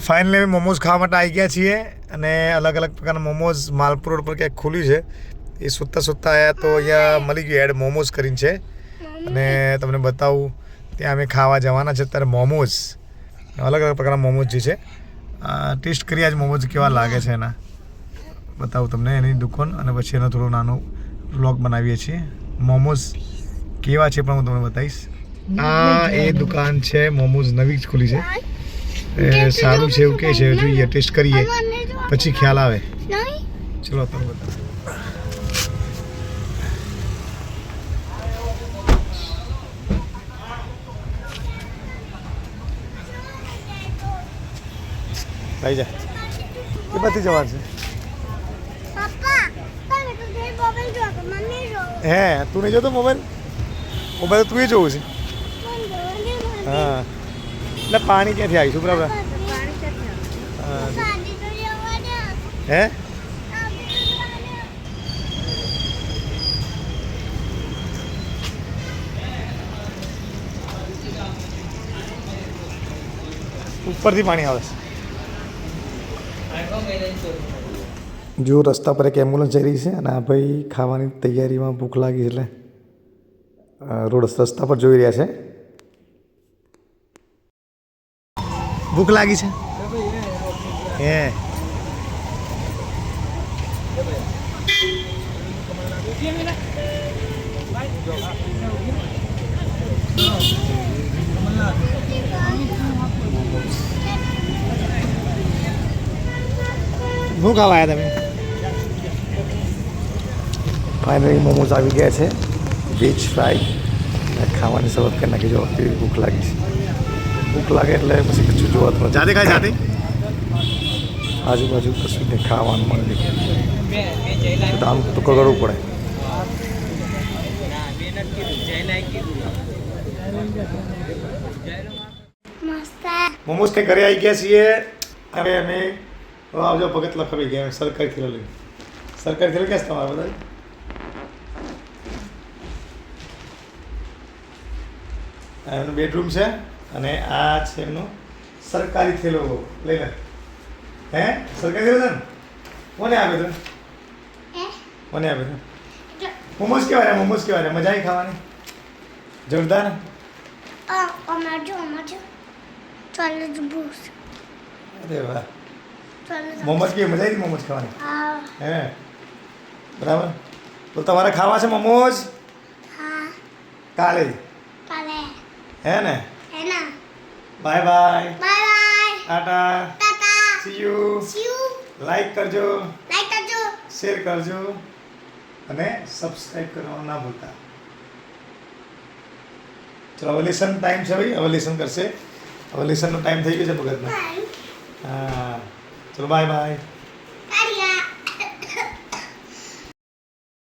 Finally અમે મોમોઝ ખાવા માટે આવી ગયા છીએ અને અલગ અલગ પ્રકારના મોમોઝ માલપુર રોડ પર ક્યાંક ખુલ્યું છે. એ સૂતા આવ્યા તો અહીંયા મળી ગયું એડ મોમોઝ કરીને છે અને તમને બતાવું ત્યાં અમે ખાવા જવાના છે. અત્યારે મોમોઝ અલગ અલગ પ્રકારના મોમોઝ જે છે ટેસ્ટ કરી આજ મોમોઝ કેવા લાગે છે એના બતાવું તમને એની દુકાન અને પછી એનો થોડો નાનો વ્લોગ બનાવીએ છીએ. મોમોઝ કેવા છે પણ હું તમને બતાવીશ. આ એ દુકાન છે મોમોઝ નવી જ ખુલી છે. સારું છે એવું કહે છે, જોઈએ ટેસ્ટ કરીએ પછી ખ્યાલ આવે. ચલો તમે બતાવો. લઈ જા કે બધી જવાનું છે. હે તું નહીં જોતો મોબાઈલ? મોબાઈલ તું એ જોવું છે? હા એટલે પાણી ક્યાંથી આવીશું બરાબર? હે ઉપરથી પાણી આવે છે. જો રસ્તા પર એક એમ્બ્યુલન્સ જઈ રહી છે અને આ ભાઈ ખાવાની તૈયારીમાં ભૂખ લાગી એટલે રસ્તા પર જોઈ રહ્યા છે. ભૂખ લાગી છે હે શું ખાવા આવ્યા તમે? ફાઇનલી મોમોઝ આવી ગયા છે, વેજ ફ્રાય. ખાવાની શરૂઆત કરી નાખી. જો કેવી ભૂખ લાગી છે. ભૂખ લાગે એટલે પછી કશું જોવાતું નથી. જાતે ખાય જાતે આજુબાજુ કશું ને ખાવાનું મળે આમ તો કરવું પડે. મોમોઝ કંઈ ઘરે આવી ગયા છીએ. હવે અમે આવજો ભગત લખાવી ગયા સરકારી થેલો લઈ. સરકારી થેલો ક્યાં છે તમારા બધા? એમનું બેડરૂમ છે અને આ છે એમનો સરકારી થેલો. લઈ લે. હે સરકારી થેલો છે ને? કોને આપે તું? કોને આપે તું? મોમોઝ કેવા મોમોઝ કેવા મજા આવી ખાવાની? જોરદાર. અરે વાહ. મોમોઝ કેવી મજા આવી મોમોઝ ખાવાની? હે બરાબર. તો તમારે ખાવા છે મોમોઝ? કાલે હે ને? Bye bye. Tata. C you. Like કરજો, શેર કરજો અને સબસ્ક્રાઈબ કરવાનું ના ભૂલતા. ચલો હવે લેસન ટાઈમ છે ભાઈ. હવે લેસન કરશે. હવે લેસનનો ટાઈમ થઈ ગયો છે ભગતનો. હા ચલો બાય બાય.